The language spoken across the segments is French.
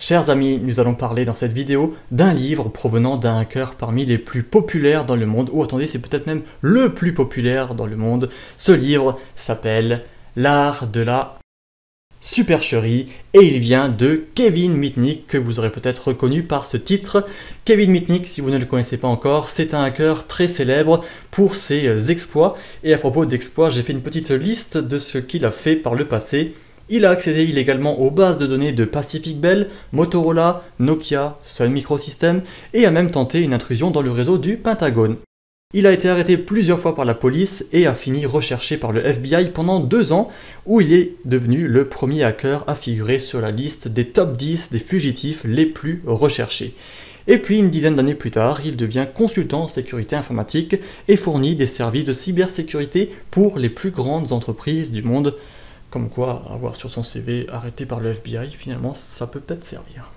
Chers amis, nous allons parler dans cette vidéo d'un livre provenant d'un hacker parmi les plus populaires dans le monde, ou attendez, c'est peut-être même le plus populaire dans le monde. Ce livre s'appelle L'art de la supercherie et il vient de Kevin Mitnick, que vous aurez peut-être reconnu par ce titre. Kevin Mitnick, si vous ne le connaissez pas encore, c'est un hacker très célèbre pour ses exploits. Et à propos d'exploits, j'ai fait une petite liste de ce qu'il a fait par le passé. Il a accédé illégalement aux bases de données de Pacific Bell, Motorola, Nokia, Sun Microsystems et a même tenté une intrusion dans le réseau du Pentagone. Il a été arrêté plusieurs fois par la police et a fini recherché par le FBI pendant 2 ans où il est devenu le premier hacker à figurer sur la liste des top 10 des fugitifs les plus recherchés. Et puis une dizaine d'années plus tard, il devient consultant en sécurité informatique et fournit des services de cybersécurité pour les plus grandes entreprises du monde. Comme quoi, avoir sur son CV arrêté par le FBI, finalement, ça peut peut-être servir.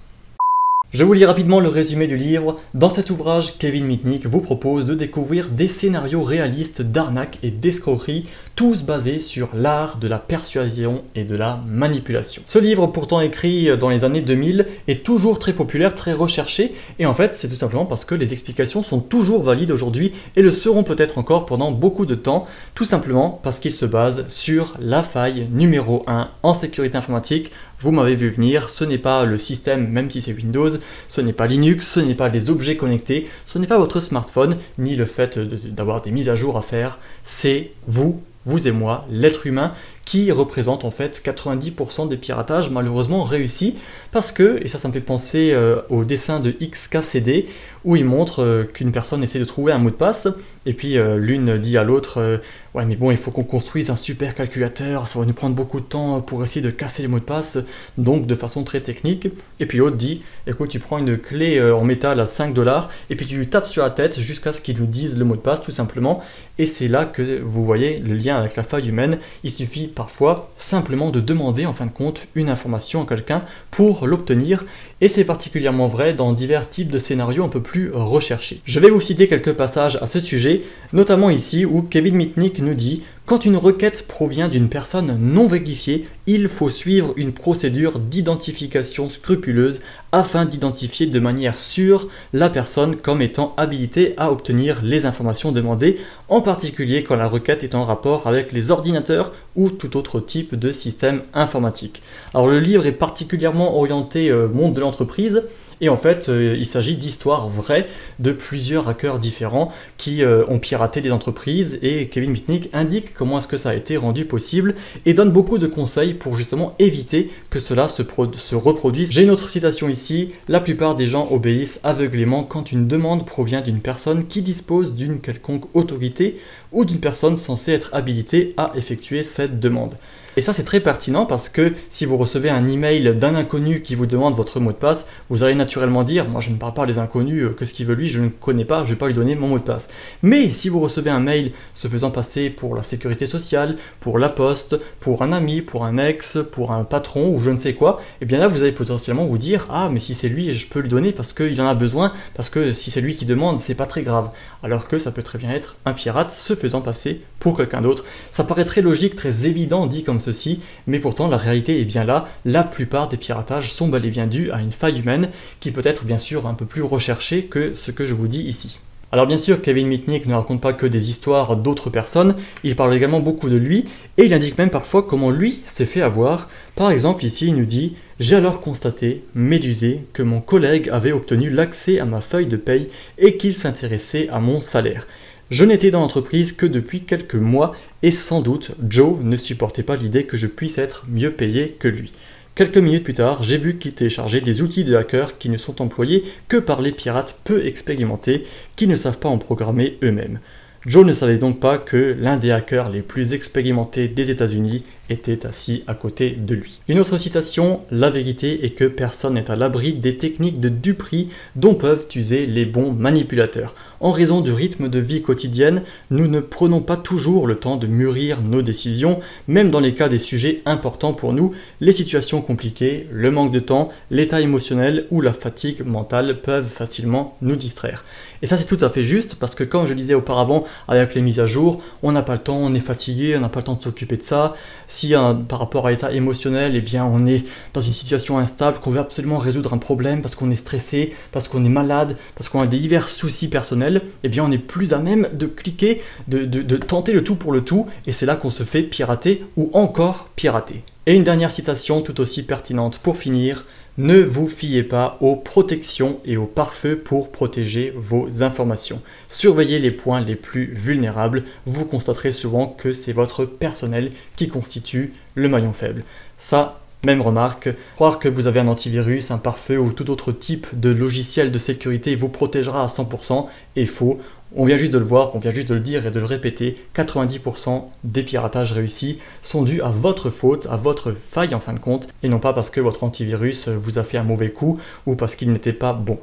Je vous lis rapidement le résumé du livre. Dans cet ouvrage, Kevin Mitnick vous propose de découvrir des scénarios réalistes d'arnaque et d'escroquerie, tous basés sur l'art de la persuasion et de la manipulation. Ce livre, pourtant écrit dans les années 2000, est toujours très populaire, très recherché, et en fait, c'est tout simplement parce que les explications sont toujours valides aujourd'hui et le seront peut-être encore pendant beaucoup de temps, tout simplement parce qu'il se base sur la faille numéro 1 en sécurité informatique. Vous m'avez vu venir, ce n'est pas le système, même si c'est Windows, ce n'est pas Linux, ce n'est pas les objets connectés, ce n'est pas votre smartphone, ni le fait d'avoir des mises à jour à faire, c'est vous et moi, l'être humain, qui représente en fait 90% des piratages malheureusement réussis, parce que, et ça me fait penser au dessin de XKCD, où il montre qu'une personne essaie de trouver un mot de passe, et puis l'une dit à l'autre ouais mais bon, il faut qu'on construise un super calculateur, ça va nous prendre beaucoup de temps pour essayer de casser les mots de passe, donc de façon très technique. Et puis l'autre dit, écoute, tu prends une clé en métal à 5 $, et puis tu lui tapes sur la tête jusqu'à ce qu'il nous dise le mot de passe tout simplement. Et c'est là que vous voyez le lien avec la faille humaine. Il suffit parfois simplement de demander en fin de compte une information à quelqu'un pour l'obtenir, et c'est particulièrement vrai dans divers types de scénarios un peu plus recherchés. Je vais vous citer quelques passages à ce sujet, notamment ici où Kevin Mitnick nous dit: quand une requête provient d'une personne non vérifiée, il faut suivre une procédure d'identification scrupuleuse afin d'identifier de manière sûre la personne comme étant habilitée à obtenir les informations demandées, en particulier quand la requête est en rapport avec les ordinateurs ou tout autre type de système informatique. Alors le livre est particulièrement orienté monde de l'entreprise, et en fait, il s'agit d'histoires vraies de plusieurs hackers différents qui ont piraté des entreprises, et Kevin Mitnick indique comment est-ce que ça a été rendu possible et donne beaucoup de conseils pour justement éviter que cela se reproduise. J'ai une autre citation ici: la plupart des gens obéissent aveuglément quand une demande provient d'une personne qui dispose d'une quelconque autorité ou d'une personne censée être habilitée à effectuer cette demande. Et ça c'est très pertinent parce que si vous recevez un email d'un inconnu qui vous demande votre mot de passe, vous allez naturellement dire: moi je ne parle pas des inconnus, qu'est-ce qu'il veut lui, je ne connais pas, je ne vais pas lui donner mon mot de passe. Mais si vous recevez un mail se faisant passer pour la sécurité sociale, pour la poste, pour un ami, pour un ex, pour un patron ou je ne sais quoi, et bien là vous allez potentiellement vous dire: ah mais si c'est lui je peux lui donner parce qu'il en a besoin, parce que si c'est lui qui demande c'est pas très grave. Alors que ça peut très bien être un pirate se faisant passer pour quelqu'un d'autre. Ça paraît très logique, très évident dit comme ceci, mais pourtant la réalité est bien là. La plupart des piratages sont bel et bien dus à une faille humaine qui peut être bien sûr un peu plus recherchée que ce que je vous dis ici. Alors bien sûr, Kevin Mitnick ne raconte pas que des histoires d'autres personnes, il parle également beaucoup de lui, et il indique même parfois comment lui s'est fait avoir. Par exemple ici il nous dit: j'ai alors constaté, médusé, que mon collègue avait obtenu l'accès à ma feuille de paye et qu'il s'intéressait à mon salaire. Je n'étais dans l'entreprise que depuis quelques mois et sans doute Joe ne supportait pas l'idée que je puisse être mieux payé que lui. Quelques minutes plus tard, j'ai vu qu'il téléchargeait des outils de hackers qui ne sont employés que par les pirates peu expérimentés qui ne savent pas en programmer eux-mêmes. Joe ne savait donc pas que l'un des hackers les plus expérimentés des États-Unis était assis à côté de lui. Une autre citation: la vérité est que personne n'est à l'abri des techniques de duperie dont peuvent user les bons manipulateurs. En raison du rythme de vie quotidienne, nous ne prenons pas toujours le temps de mûrir nos décisions, même dans les cas des sujets importants pour nous. Les situations compliquées, le manque de temps, l'état émotionnel ou la fatigue mentale peuvent facilement nous distraire. Et ça c'est tout à fait juste parce que comme je disais auparavant avec les mises à jour, on n'a pas le temps, on est fatigué, on n'a pas le temps de s'occuper de ça. si par rapport à l'état émotionnel, eh bien, on est dans une situation instable, qu'on veut absolument résoudre un problème parce qu'on est stressé, parce qu'on est malade, parce qu'on a des divers soucis personnels, eh bien, on est plus à même de cliquer, de tenter le tout pour le tout, et c'est là qu'on se fait pirater ou encore pirater. Et une dernière citation tout aussi pertinente pour finir: ne vous fiez pas aux protections et aux pare-feux pour protéger vos informations. Surveillez les points les plus vulnérables, vous constaterez souvent que c'est votre personnel qui constitue le maillon faible. Ça, même remarque, croire que vous avez un antivirus, un pare-feu ou tout autre type de logiciel de sécurité vous protégera à 100% est faux. On vient juste de le voir, on vient juste de le dire et de le répéter, 90% des piratages réussis sont dus à votre faute, à votre faille en fin de compte, et non pas parce que votre antivirus vous a fait un mauvais coup ou parce qu'il n'était pas bon.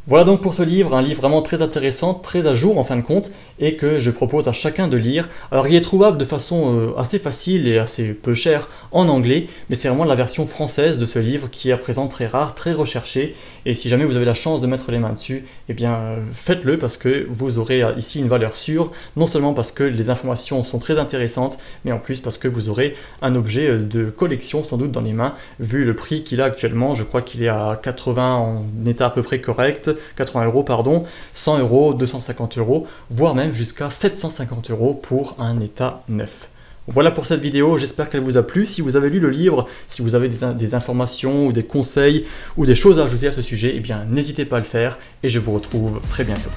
Voilà donc pour ce livre, un livre vraiment très intéressant, très à jour en fin de compte, et que je propose à chacun de lire. Alors il est trouvable de façon assez facile et assez peu chère en anglais, mais c'est vraiment la version française de ce livre qui est à présent très rare, très recherché, et si jamais vous avez la chance de mettre les mains dessus, eh bien faites-le parce que vous aurez ici une valeur sûre, non seulement parce que les informations sont très intéressantes, mais en plus parce que vous aurez un objet de collection sans doute dans les mains, vu le prix qu'il a actuellement. Je crois qu'il est à 80 en état à peu près correct, 80 €, pardon, 100 €, 250 €, voire même jusqu'à 750 € pour un état neuf. Voilà pour cette vidéo, j'espère qu'elle vous a plu. Si vous avez lu le livre, si vous avez des informations ou des conseils ou des choses à ajouter à ce sujet, eh bien n'hésitez pas à le faire et je vous retrouve très bientôt.